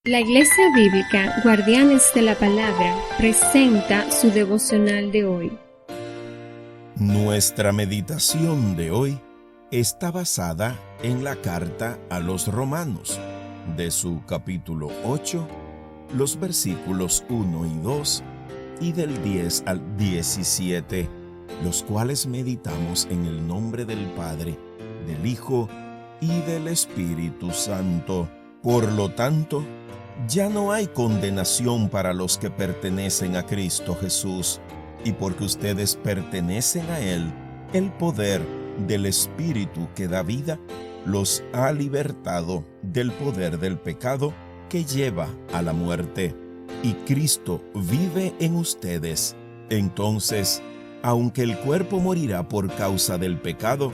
La Iglesia Bíblica Guardianes de la Palabra presenta su devocional de hoy. Nuestra meditación de hoy está basada en la carta a los Romanos, de su capítulo 8, los versículos 1 y 2 y del 10 al 17, los cuales meditamos en el nombre del Padre, del Hijo y del Espíritu Santo. Por lo tanto, ya no hay condenación para los que pertenecen a Cristo Jesús, y porque ustedes pertenecen a Él, el poder del Espíritu que da vida los ha libertado del poder del pecado que lleva a la muerte. Y Cristo vive en ustedes. Entonces, aunque el cuerpo morirá por causa del pecado,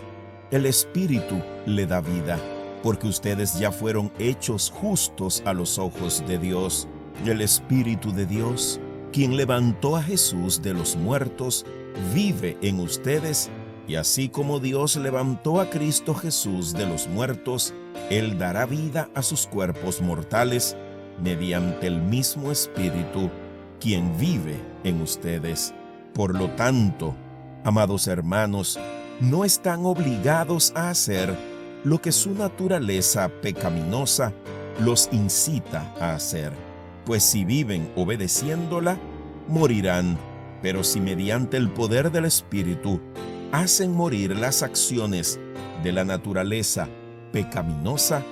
el Espíritu le da vida, porque ustedes ya fueron hechos justos a los ojos de Dios. El Espíritu de Dios, quien levantó a Jesús de los muertos, vive en ustedes, y así como Dios levantó a Cristo Jesús de los muertos, Él dará vida a sus cuerpos mortales mediante el mismo Espíritu, quien vive en ustedes. Por lo tanto, amados hermanos, no están obligados a hacer lo que su naturaleza pecaminosa los incita a hacer, pues si viven obedeciéndola, morirán, pero si mediante el poder del Espíritu hacen morir las acciones de la naturaleza pecaminosa,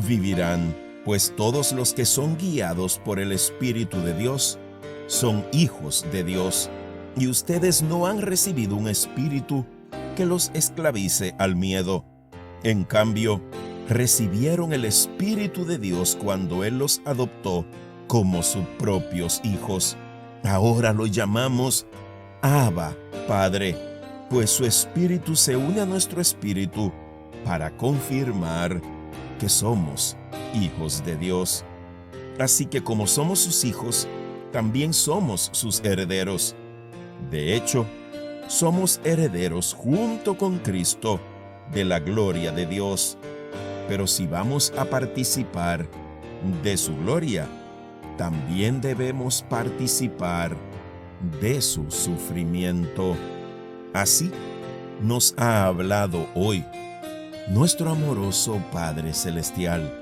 vivirán, pues todos los que son guiados por el Espíritu de Dios son hijos de Dios, y ustedes no han recibido un espíritu que los esclavice al miedo. En cambio, recibieron el Espíritu de Dios cuando Él los adoptó como sus propios hijos. Ahora lo llamamos Abba, Padre, pues su Espíritu se une a nuestro espíritu para confirmar que somos hijos de Dios. Así que como somos sus hijos, también somos sus herederos. De hecho, somos herederos junto con Cristo de la gloria de Dios. Pero si vamos a participar de su gloria, también debemos participar de su sufrimiento. Así nos ha hablado hoy nuestro amoroso Padre Celestial.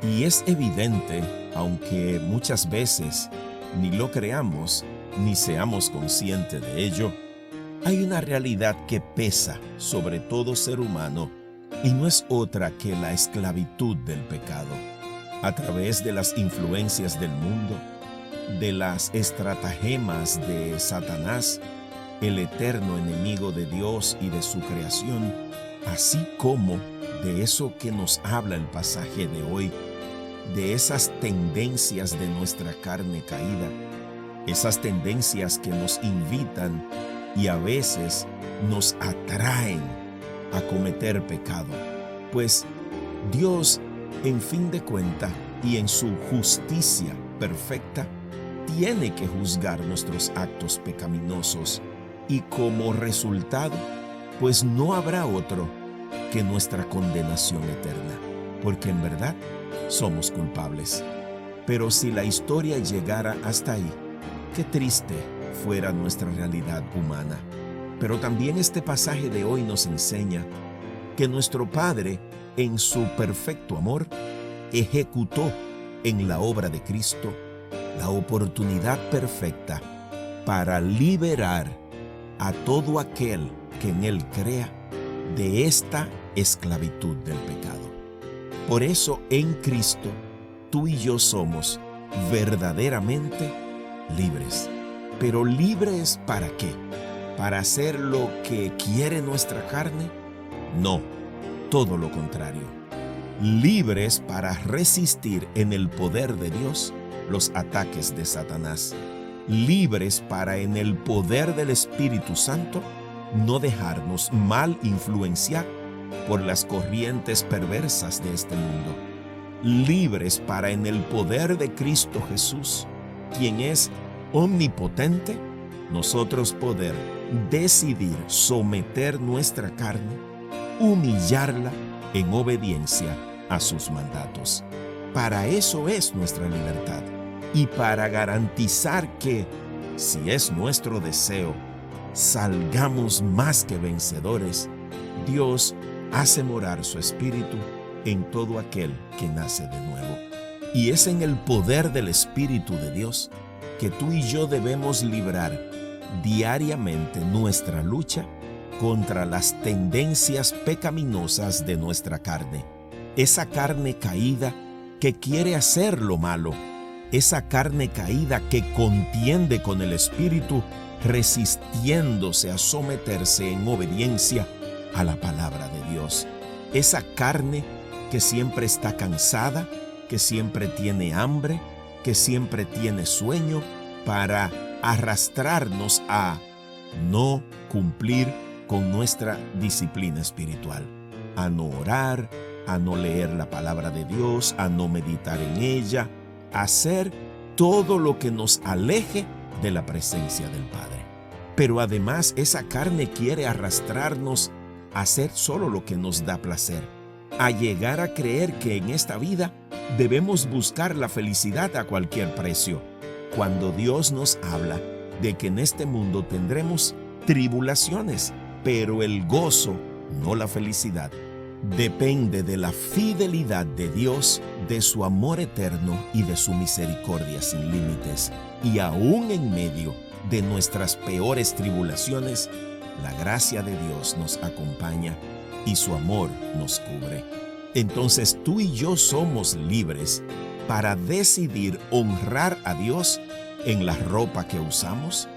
Y es evidente, aunque muchas veces ni lo creamos ni seamos conscientes de ello, hay una realidad que pesa sobre todo ser humano, y no es otra que la esclavitud del pecado. A través de las influencias del mundo, de las estratagemas de Satanás, el eterno enemigo de Dios y de su creación, así como de eso que nos habla el pasaje de hoy, de esas tendencias de nuestra carne caída, esas tendencias que nos invitan y a veces nos atraen a cometer pecado, pues Dios, en fin de cuentas, y en su justicia perfecta, tiene que juzgar nuestros actos pecaminosos, y como resultado, pues no habrá otro que nuestra condenación eterna, porque en verdad somos culpables. Pero si la historia llegara hasta ahí, qué triste fuera nuestra realidad humana. Pero también este pasaje de hoy nos enseña que nuestro Padre, en su perfecto amor, ejecutó en la obra de Cristo la oportunidad perfecta para liberar a todo aquel que en Él crea de esta esclavitud del pecado. Por eso en Cristo tú y yo somos verdaderamente libres. Pero ¿libres para qué? ¿Para hacer lo que quiere nuestra carne? No, todo lo contrario. Libres para resistir en el poder de Dios los ataques de Satanás. Libres para en el poder del Espíritu Santo no dejarnos mal influenciar por las corrientes perversas de este mundo. Libres para en el poder de Cristo Jesús, quien es omnipotente, nosotros poder decidir someter nuestra carne, humillarla en obediencia a sus mandatos. Para eso es nuestra libertad. Y para garantizar que, si es nuestro deseo, salgamos más que vencedores, Dios hace morar su Espíritu en todo aquel que nace de nuevo. Y es en el poder del Espíritu de Dios que tú y yo debemos librar diariamente nuestra lucha contra las tendencias pecaminosas de nuestra carne. Esa carne caída que quiere hacer lo malo, esa carne caída que contiende con el Espíritu, resistiéndose a someterse en obediencia a la palabra de Dios. Esa carne que siempre está cansada, que siempre tiene hambre, que siempre tiene sueño, para arrastrarnos a no cumplir con nuestra disciplina espiritual, a no orar, a no leer la palabra de Dios, a no meditar en ella, a hacer todo lo que nos aleje de la presencia del Padre. Pero además esa carne quiere arrastrarnos a hacer solo lo que nos da placer, a llegar a creer que en esta vida debemos buscar la felicidad a cualquier precio, cuando Dios nos habla de que en este mundo tendremos tribulaciones, pero el gozo, no la felicidad, depende de la fidelidad de Dios, de su amor eterno y de su misericordia sin límites. Y aún en medio de nuestras peores tribulaciones, la gracia de Dios nos acompaña y su amor nos cubre. Entonces tú y yo somos libres para decidir honrar a Dios en la ropa que usamos.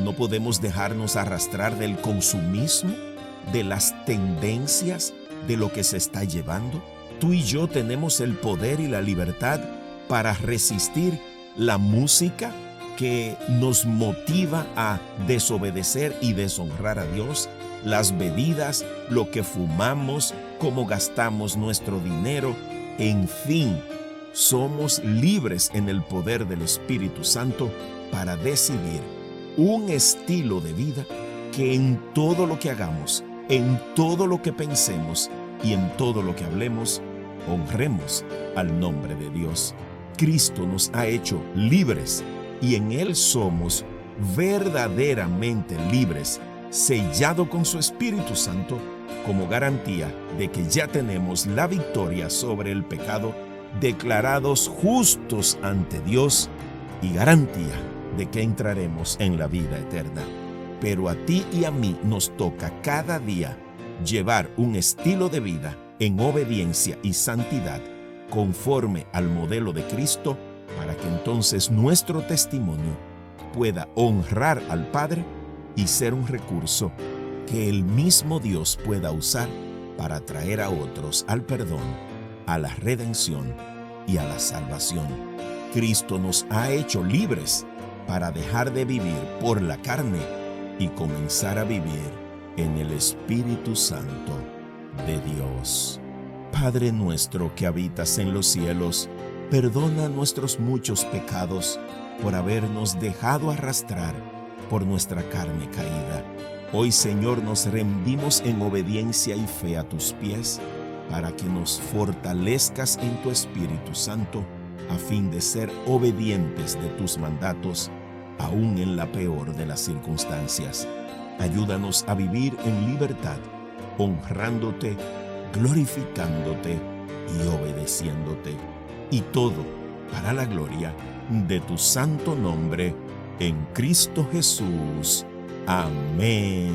No podemos dejarnos arrastrar del consumismo, de las tendencias, de lo que se está llevando. Tú y yo tenemos el poder y la libertad para resistir la música que nos motiva a desobedecer y deshonrar a Dios, las bebidas, lo que fumamos, cómo gastamos nuestro dinero, en fin, somos libres en el poder del Espíritu Santo para decidir un estilo de vida que en todo lo que hagamos, en todo lo que pensemos y en todo lo que hablemos, honremos al nombre de Dios. Cristo nos ha hecho libres y en Él somos verdaderamente libres, sellado con su Espíritu Santo como garantía de que ya tenemos la victoria sobre el pecado, declarados justos ante Dios y garantía de que entraremos en la vida eterna. Pero a ti y a mí nos toca cada día llevar un estilo de vida en obediencia y santidad conforme al modelo de Cristo, para que entonces nuestro testimonio pueda honrar al Padre y ser un recurso que el mismo Dios pueda usar para traer a otros al perdón, a la redención y a la salvación. Cristo nos ha hecho libres para dejar de vivir por la carne y comenzar a vivir en el Espíritu Santo de Dios. Padre nuestro que habitas en los cielos, perdona nuestros muchos pecados por habernos dejado arrastrar por nuestra carne caída. Hoy, Señor, nos rendimos en obediencia y fe a tus pies para que nos fortalezcas en tu Espíritu Santo a fin de ser obedientes de tus mandatos, aún en la peor de las circunstancias. Ayúdanos a vivir en libertad, honrándote, glorificándote y obedeciéndote. Y todo para la gloria de tu santo nombre, en Cristo Jesús. Amén.